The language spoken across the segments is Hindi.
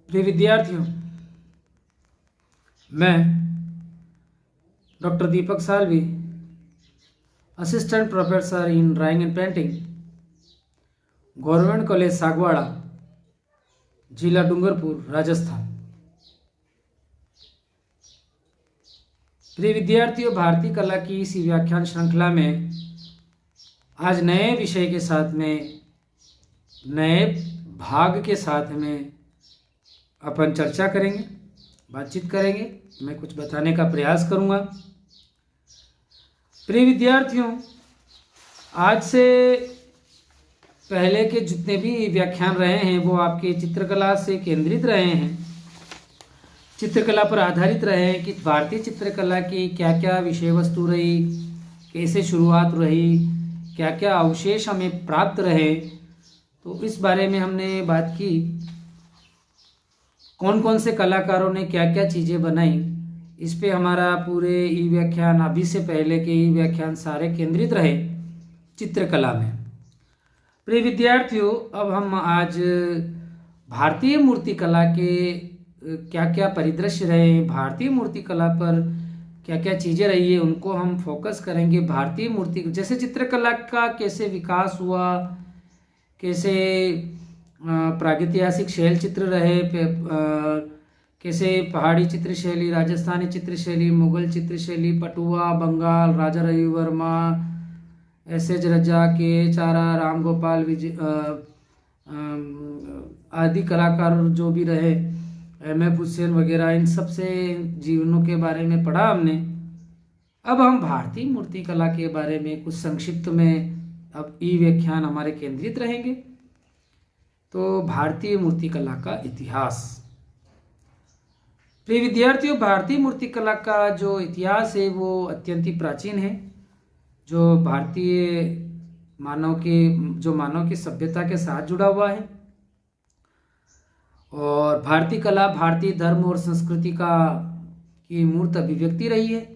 प्रिय विद्यार्थियों, मैं doctor Deepak Salvi, assistant professor in drawing and painting, government college Sagwara, जिला डूंगरपुर, राजस्थान। प्रिय विद्यार्थियों, भारतीय कला की इसी व्याख्यान श्रृंखला में आज नए विषय के साथ में, नए भाग के साथ में अपन चर्चा करेंगे, बातचीत करेंगे। मैं कुछ बताने का प्रयास करूंगा। प्रिय विद्यार्थियों, आज से पहले के जितने भी व्याख्यान रहे हैं वो आपके चित्रकला से केंद्रित रहे हैं, चित्रकला पर आधारित रहे हैं कि भारतीय चित्रकला की क्या क्या विषय वस्तु रही, कैसे शुरुआत रही, क्या क्या अवशेष हमें प्राप्त रहे। तो इस बारे में हमने बात की, कौन कौन से कलाकारों ने क्या क्या चीज़ें बनाई। इस पे हमारा पूरे ई व्याख्यान, अभी से पहले के ई व्याख्यान सारे केंद्रित रहे चित्रकला में। प्रिय विद्यार्थियों, अब हम आज भारतीय मूर्तिकला के क्या क्या परिदृश्य रहे, भारतीय मूर्तिकला पर क्या क्या चीज़ें रही है, उनको हम फोकस करेंगे। भारतीय मूर्ति जैसे चित्रकला का कैसे विकास हुआ, कैसे प्रागैतिहासिक शैल चित्र रहे, कैसे पहाड़ी चित्रशैली, राजस्थानी चित्रशैली, मुगल चित्रशैली, पटुआ, बंगाल, राजा रवि वर्मा, एस.एच. रजा, के चारा, राम गोपाल विजय आदि कलाकार जो भी रहे, M.F. हुसैन वगैरह, इन सब से जीवनों के बारे में पढ़ा हमने। अब हम भारतीय मूर्तिकला के बारे में कुछ संक्षिप्त में अब ई व्याख्यान हमारे केंद्रित रहेंगे। तो भारतीय मूर्तिकला का इतिहास। प्रिय विद्यार्थियों, भारतीय मूर्तिकला का जो इतिहास है वो अत्यंत ही प्राचीन है, जो भारतीय मानव की सभ्यता के साथ जुड़ा हुआ है। और भारतीय कला भारतीय धर्म और संस्कृति की मूर्त अभिव्यक्ति रही है,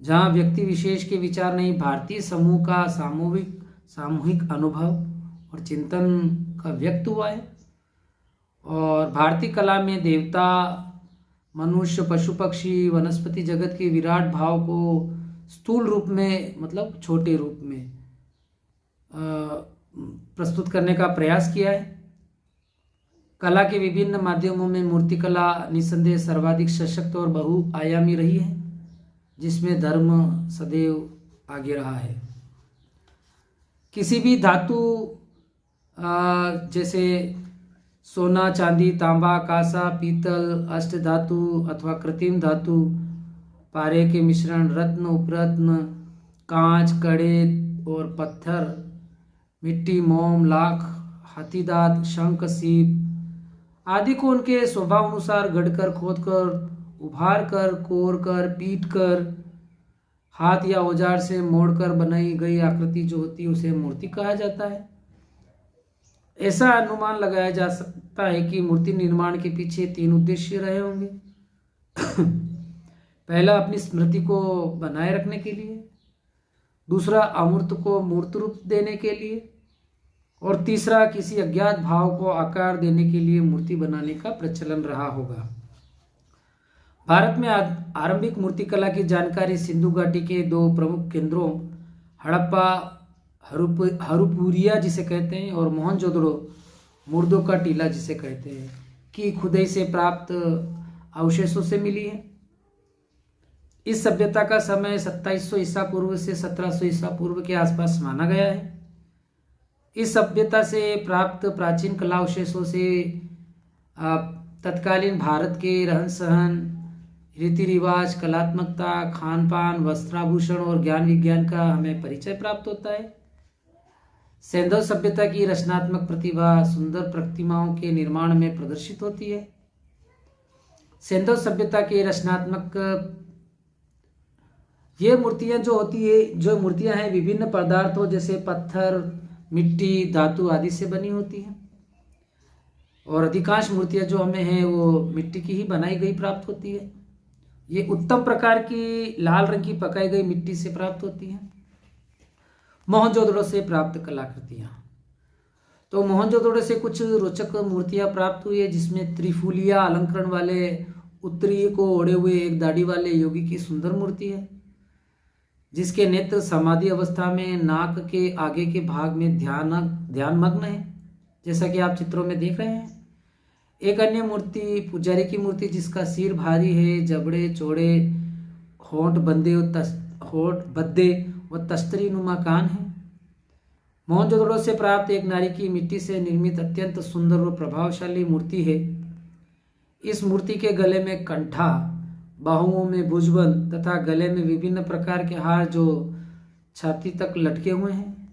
जहाँ व्यक्ति विशेष के विचार नहीं, भारतीय समूह का सामूहिक अनुभव और चिंतन का व्यक्त हुआ है। और भारतीय कला में देवता, मनुष्य, पशु पक्षी, वनस्पति जगत के विराट भाव को स्थूल रूप में, मतलब छोटे रूप में प्रस्तुत करने का प्रयास किया है। कला के विभिन्न माध्यमों में मूर्तिकला निस्संदेह सर्वाधिक सशक्त और बहुआयामी रही है, जिसमें धर्म सदैव आगे रहा है। किसी भी धातु जैसे सोना, चांदी, तांबा, कांसा, पीतल, अष्ट धातु अथवा कृत्रिम धातु, पारे के मिश्रण, रत्न, उपरत्न, कांच, कड़े और पत्थर, मिट्टी, मोम, लाख, हाथीदांत, शंख, सीप आदि को उनके स्वभाव अनुसार गढ़कर, खोदकर, उभार कर, कोर कर, पीट कर, हाथ या औजार से मोड़कर बनाई गई आकृति जो होती है उसे मूर्ति कहा जाता है। ऐसा अनुमान लगाया जा सकता है कि मूर्ति निर्माण के पीछे 3 उद्देश्य रहे होंगे। पहला, अपनी स्मृति को बनाए रखने के लिए, दूसरा, अमूर्त को मूर्त रूप देने के लिए, और तीसरा, किसी अज्ञात भाव को आकार देने के लिए मूर्ति बनाने का प्रचलन रहा होगा। भारत में आरंभिक मूर्तिकला की जानकारी सिंधु घाटी के 2 प्रमुख केंद्रों हड़प्पा, हरुपुरिया जिसे कहते हैं, और मोहनजोदड़ो, मुर्दों का टीला जिसे कहते हैं, की खुदाई से प्राप्त अवशेषों से मिली है। इस सभ्यता का समय 2700 ईसा पूर्व से 1700 ईसा पूर्व के आसपास माना गया है। इस सभ्यता से प्राप्त प्राचीन कला अवशेषों से तत्कालीन भारत के रहन सहन, रीति रिवाज, कलात्मकता, खान पान, वस्त्राभूषण और ज्ञान विज्ञान का हमें परिचय प्राप्त होता है। सैंधव सभ्यता की रचनात्मक प्रतिभा सुंदर प्रतिमाओं के निर्माण में प्रदर्शित होती है। सैंधव सभ्यता के रचनात्मक ये मूर्तियां जो मूर्तियां हैं विभिन्न पदार्थों जैसे पत्थर, मिट्टी, धातु आदि से बनी होती हैं। और अधिकांश मूर्तियां जो हमें हैं वो मिट्टी की ही बनाई गई प्राप्त होती है। ये उत्तम प्रकार की लाल रंग की पकाई गई मिट्टी से प्राप्त होती हैं। मोहनजोदड़ो से प्राप्त कलाकृतियां, तो मोहनजोदड़ो से कुछ रोचक मूर्तियां प्राप्त हुई है, जिसमें त्रिफुलिया अलंकरण वाले उत्तरीय को ओढ़े हुए एक दाढ़ी वाले योगी की सुंदर मूर्ति है, जिसके नेत्र समाधि अवस्था में नाक के आगे के भाग में ध्यानमग्न है, जैसा कि आप चित्रों में देख रहे हैं। एक अन्य मूर्ति पुजारी की मूर्ति, जिसका सिर भारी है, जबड़े चौड़े, होंठ बद्दे व तस्तरी नुमा कान है। मोहनजोदड़ो से प्राप्त एक नारी की मिट्टी से निर्मित अत्यंत सुंदर और प्रभावशाली मूर्ति है। इस मूर्ति के गले में कंठा, बाहुओं में भुजबंद तथा गले में विभिन्न प्रकार के हार जो छाती तक लटके हुए हैं।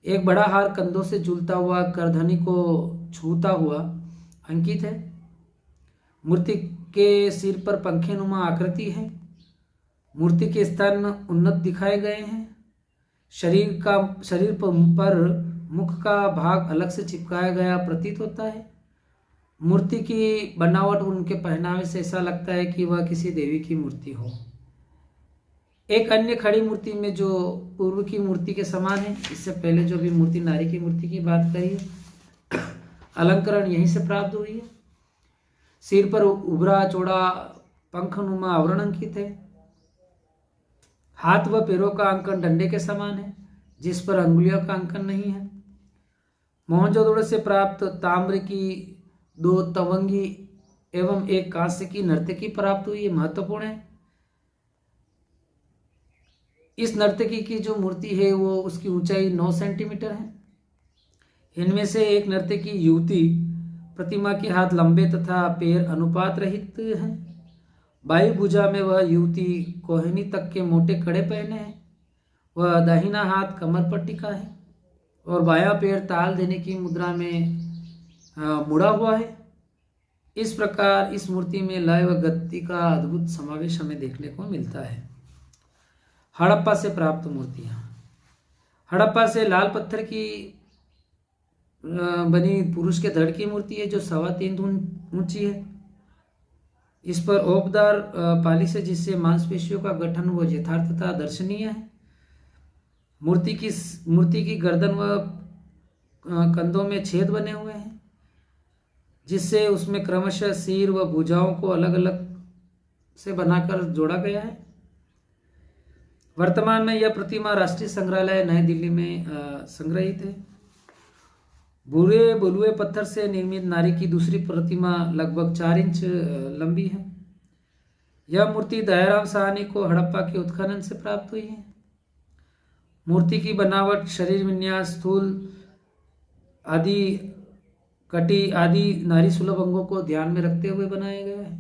एक बड़ा हार कंधों से झूलता हुआ करधनी को छूता हुआ अंकित है। मूर्ति के सिर पर पंखे नुमा आकृति है। मूर्ति के स्तन उन्नत दिखाए गए हैं। शरीर पर मुख का भाग अलग से चिपकाया गया प्रतीत होता है। मूर्ति की बनावट उनके पहनावे से ऐसा लगता है कि वह किसी देवी की मूर्ति हो। एक अन्य खड़ी मूर्ति में जो पूर्व की मूर्ति के समान है, इससे पहले जो भी मूर्ति नारी की मूर्ति की बात करी है, अलंकरण यहीं से प्राप्त हुई है। सिर पर उभरा चौड़ा पंखनुमा आवरण अंकित है। हाथ व पैरों का अंकन डंडे के समान है, जिस पर अंगुलियों का अंकन नहीं है। मोहनजोदड़ो से प्राप्त ताम्र की 2 तवंगी एवं एक कांस्य की नर्तकी प्राप्त हुई है, महत्वपूर्ण है। इस नर्तकी की जो मूर्ति है वो उसकी ऊंचाई 9 सेंटीमीटर है। इनमें से एक नर्तकी युवती प्रतिमा के हाथ लंबे तथा पैर अनुपात रहित हैं। बाई भुजा में वह युवती कोहनी तक के मोटे कड़े पहने हैं। वह दाहिना हाथ कमर पर टिका है और बायां पैर ताल देने की मुद्रा में मुड़ा हुआ है। इस प्रकार इस मूर्ति में लय व गति का अद्भुत समावेश हमें देखने को मिलता है। हड़प्पा से प्राप्त मूर्तियां। हड़प्पा से लाल पत्थर की बनी पुरुष के धड़ की मूर्ति है, जो 3.25 ऊंची है। इस पर ओपदार पालिश है, जिससे मांसपेशियों का गठन व यथार्थता दर्शनीय है। मूर्ति की गर्दन व कंधों में छेद बने हुए हैं, जिससे उसमें क्रमशः सिर व भुजाओं को अलग अलग से बनाकर जोड़ा गया है। वर्तमान में यह प्रतिमा राष्ट्रीय संग्रहालय नई दिल्ली में संग्रहित है। भूरे बलुए पत्थर से निर्मित नारी की दूसरी प्रतिमा लगभग 4 इंच लंबी है। यह मूर्ति दयाराम साहनी को हड़प्पा के उत्खनन से प्राप्त हुई है। मूर्ति की बनावट, शरीर विन्यास, स्थूल आदि कटी आदि नारी सुलभ अंगों को ध्यान में रखते हुए बनाया गया है।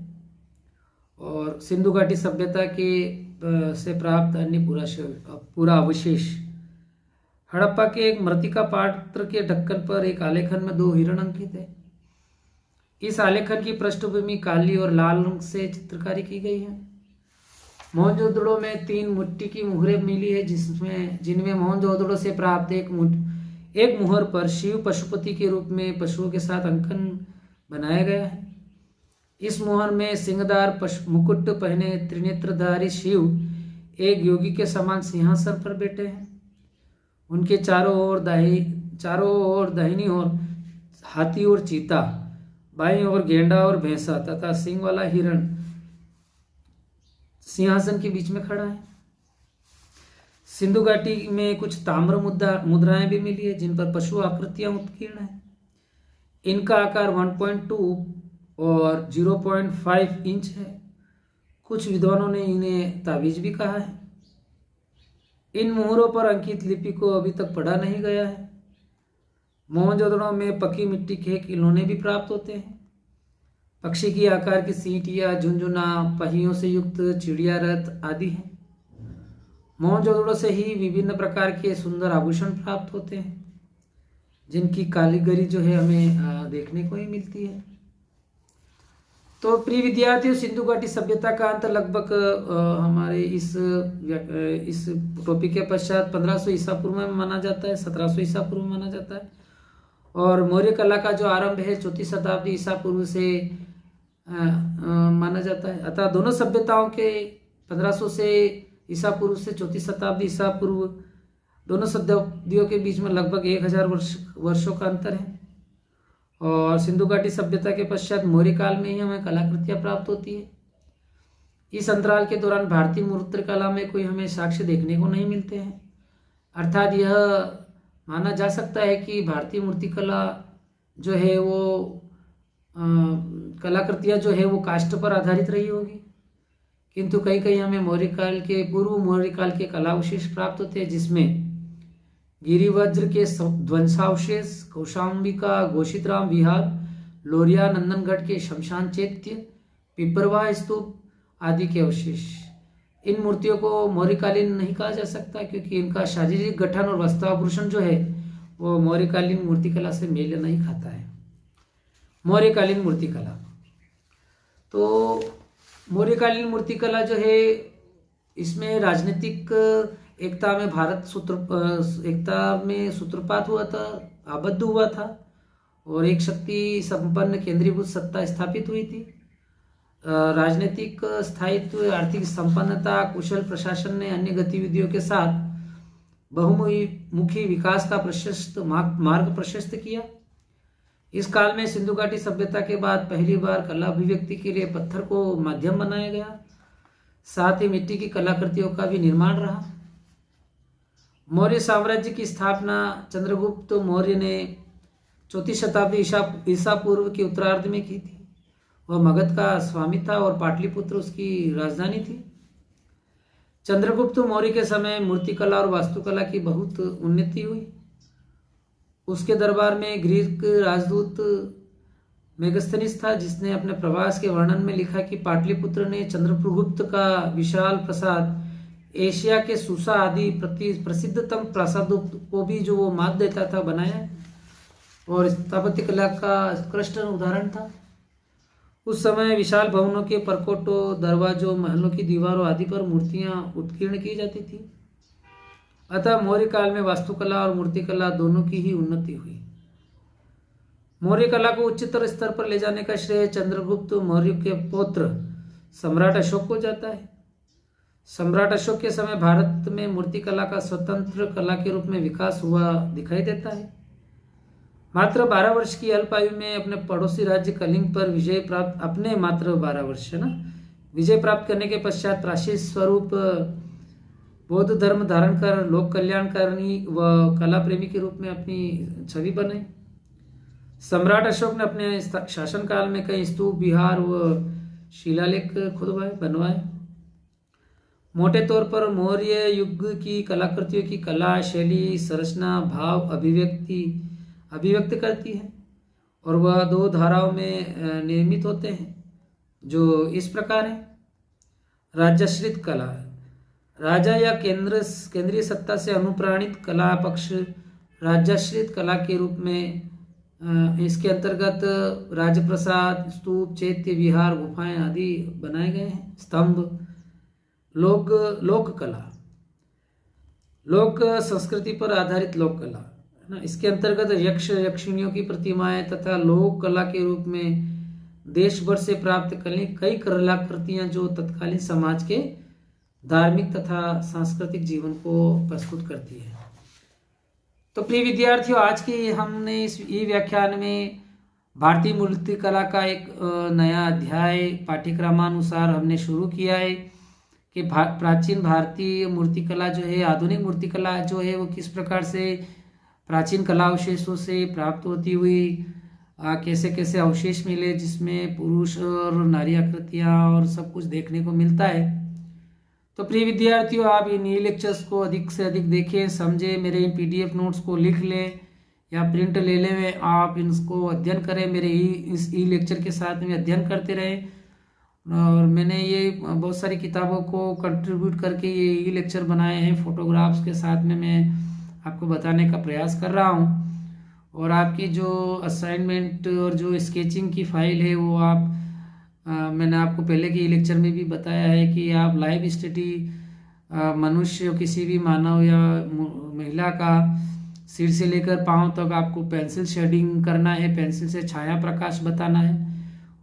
और सिंधु घाटी सभ्यता के से प्राप्त अन्य पूरा अवशेष। हड़प्पा के एक मृतिका पात्र के ढक्कन पर एक आलेखन में 2 हिरण अंकित है। इस आलेखन की पृष्ठभूमि काली और लाल रंग से चित्रकारी की गई है। मोहनजोदड़ो में 3 मिट्टी की मुहरें मिली है, जिनमें मोहनजोदड़ो से प्राप्त एक मुहर पर शिव पशुपति के रूप में पशुओं के साथ अंकन बनाया गया है। इस मुहर में सिंहदार मुकुट पहने त्रिनेत्रधारी शिव एक योगी के समान सिंहासन पर बैठे हैं। उनके चारों ओर दाहिनी ओर हाथी और चीता, बाईं ओर गेंडा और भैंसा तथा सिंह वाला हिरण सिंहासन के बीच में खड़ा है। सिंधु घाटी में कुछ ताम्र मुद्राएं भी मिली है, जिन पर पशु आकृतियां उत्कीर्ण है। इनका आकार 1.2 और 0.5 इंच है। कुछ विद्वानों ने इन्हें ताबीज भी कहा है। इन मुहरों पर अंकित लिपि को अभी तक पढ़ा नहीं गया है। मोहनजोदड़ो में पकी मिट्टी के खिलौने भी प्राप्त होते हैं। पक्षी की आकार की सींटियां, झुंझुना, पहियों से युक्त चिड़िया रथ आदि हैं। मोहनजोदड़ो से ही विभिन्न प्रकार के सुंदर आभूषण प्राप्त होते हैं, जिनकी कारीगरी जो है हमें देखने को ही मिलती है। तो प्रिय विद्यार्थियों, सिंधु घाटी सभ्यता का अंत लगभग हमारे इस टॉपिक के पश्चात 1500 ईसा पूर्व में माना जाता है, 1700 ईसा पूर्व में माना जाता है। और मौर्य कला का जो आरंभ है 4वीं शताब्दी ईसा पूर्व से माना जाता है। अतः दोनों सभ्यताओं के 1500 से ईसा पूर्व से 4वीं शताब्दी ईसा पूर्व दोनों शताब्दियों के बीच में लगभग 1000 वर्षों का अंतर है। और सिंधु घाटी सभ्यता के पश्चात मौर्य काल में ही हमें कलाकृतियाँ प्राप्त होती है। इस अंतराल के दौरान भारतीय मूर्तिकला में कोई हमें साक्ष्य देखने को नहीं मिलते हैं। अर्थात यह माना जा सकता है कि भारतीय मूर्तिकला जो है वो कलाकृतियाँ जो है वो काष्ठ पर आधारित रही होगी, किंतु कहीं कहीं हमें मौर्य काल के पूर्व मौर्य काल के कलावशेष प्राप्त होते हैं, जिसमें गिरिवज्र के ध्वंसावशेष, कौशाम्बिका घोषितराम विहार, लोरिया नंदनगढ़ के शमशान चैत्य, पिपरवाह स्तूप आदि के अवशेष। इन मूर्तियों को मौर्यकालीन नहीं कहा जा सकता, क्योंकि इनका शारीरिक गठन और वस्त्राभूषण जो है वो मौर्यकालीन मूर्तिकला से मेल नहीं खाता है। मौर्यकालीन मूर्तिकला, तो मौर्यकालीन मूर्तिकला जो है इसमें राजनीतिक एकता में सूत्रपात हुआ था, आबद्ध हुआ था, और एक शक्ति संपन्न केंद्रीभूत सत्ता स्थापित हुई थी। राजनीतिक स्थायित्व, आर्थिक संपन्नता, कुशल प्रशासन ने अन्य गतिविधियों के साथ बहुमुखी विकास का प्रशस्त मार्ग प्रशस्त किया। इस काल में सिंधु घाटी सभ्यता के बाद पहली बार कला अभिव्यक्ति के लिए पत्थर को माध्यम बनाया गया। साथ ही मिट्टी की कलाकृतियों का भी निर्माण रहा। मौर्य साम्राज्य की स्थापना चंद्रगुप्त मौर्य ने 4वीं शताब्दी ईसा पूर्व के उत्तरार्ध में की थी। वह मगध का स्वामी था और पाटलिपुत्र उसकी राजधानी थी। चंद्रगुप्त मौर्य के समय मूर्तिकला और वास्तुकला की बहुत उन्नति हुई। उसके दरबार में ग्रीक राजदूत मेगस्थनीस था, जिसने अपने प्रवास के वर्णन में लिखा कि पाटलिपुत्र ने चंद्रगुप्त का विशाल प्रासाद एशिया के सुसा आदि प्रसिद्धतम प्रासादों को भी जो वो मात देता था बनाया, और स्थापत्य कला का उत्कृष्ट उदाहरण था। उस समय विशाल भवनों के परकोटों, दरवाजों, महलों की दीवारों आदि पर मूर्तियां उत्कीर्ण की जाती थी। अतः मौर्य काल में वास्तुकला और मूर्तिकला दोनों की ही उन्नति हुई। मौर्य कला को उच्चतर स्तर पर ले जाने का श्रेय चंद्रगुप्त मौर्य के पौत्र सम्राट अशोक को जाता है। सम्राट अशोक के समय भारत में मूर्तिकला का स्वतंत्र कला के रूप में विकास हुआ दिखाई देता है। मात्र 12 वर्ष की अल्पायु में अपने पड़ोसी राज्य कलिंग पर विजय प्राप्त करने के पश्चात प्राचीन स्वरूप बौद्ध धर्म धारण कर लोक कल्याणकारिणी व कला प्रेमी के रूप में अपनी छवि बनाई। सम्राट अशोक ने अपने शासनकाल में कई स्तूप, विहार व शिलालेख बनवाए। मोटे तौर पर मौर्य युग की कलाकृतियों की कला, शैली, संरचना, भाव, अभिव्यक्त करती है, और वह 2 धाराओं में निर्मित होते हैं, जो इस प्रकार है। राजाश्रित कला, राजा या केंद्रीय सत्ता से अनुप्राणित कला पक्ष राजाश्रित कला के रूप में इसके अंतर्गत राजप्रसाद, स्तूप, चैत्य, विहार, गुफाएं आदि बनाए गए हैं। स्तंभ, लोक कला, लोक संस्कृति पर आधारित लोक कला है ना। इसके अंतर्गत यक्ष यक्षिणियों की प्रतिमाएं तथा लोक कला के रूप में देश भर से प्राप्त कई कलाकृतियां जो तत्कालीन समाज के धार्मिक तथा सांस्कृतिक जीवन को प्रस्तुत करती है। तो प्रिय विद्यार्थियों, आज की हमने इस व्याख्यान में भारतीय मूर्तिकला का एक नया अध्याय पाठ्यक्रमानुसार हमने शुरू किया है कि प्राचीन भारतीय मूर्तिकला जो है, आधुनिक मूर्तिकला जो है वो किस प्रकार से प्राचीन कला अवशेषों से प्राप्त होती हुई, कैसे कैसे अवशेष मिले जिसमें पुरुष और नारी आकृतियाँ और सब कुछ देखने को मिलता है। तो प्रिय विद्यार्थियों, आप इन ई लेक्चर्स को अधिक से अधिक देखें, समझें, मेरे इन PDF नोट्स को लिख लें या प्रिंट ले लें, आप इनको अध्ययन करें, मेरे इस ई लेक्चर के साथ में अध्ययन करते रहें। और मैंने ये बहुत सारी किताबों को कंट्रीब्यूट करके ये ई लेक्चर बनाए हैं, फोटोग्राफ्स के साथ में मैं आपको बताने का प्रयास कर रहा हूँ। और आपकी जो असाइनमेंट और जो स्केचिंग की फाइल है वो आप मैंने आपको पहले के लेक्चर में भी बताया है कि आप लाइव स्टडी मनुष्य, किसी भी मानव या महिला का सिर से लेकर पांव तक आपको पेंसिल शेडिंग करना है, पेंसिल से छाया प्रकाश बताना है,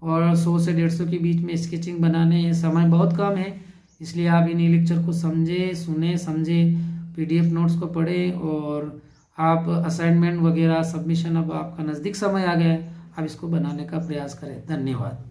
और 100 से 150 के बीच में स्केचिंग बनाने हैं। समय बहुत कम है, इसलिए आप इन लेक्चर को समझें, सुने, समझें PDF नोट्स को पढ़ें और आप असाइनमेंट वगैरह सबमिशन, अब आपका नज़दीक समय आ गया है, आप इसको बनाने का प्रयास करें। धन्यवाद।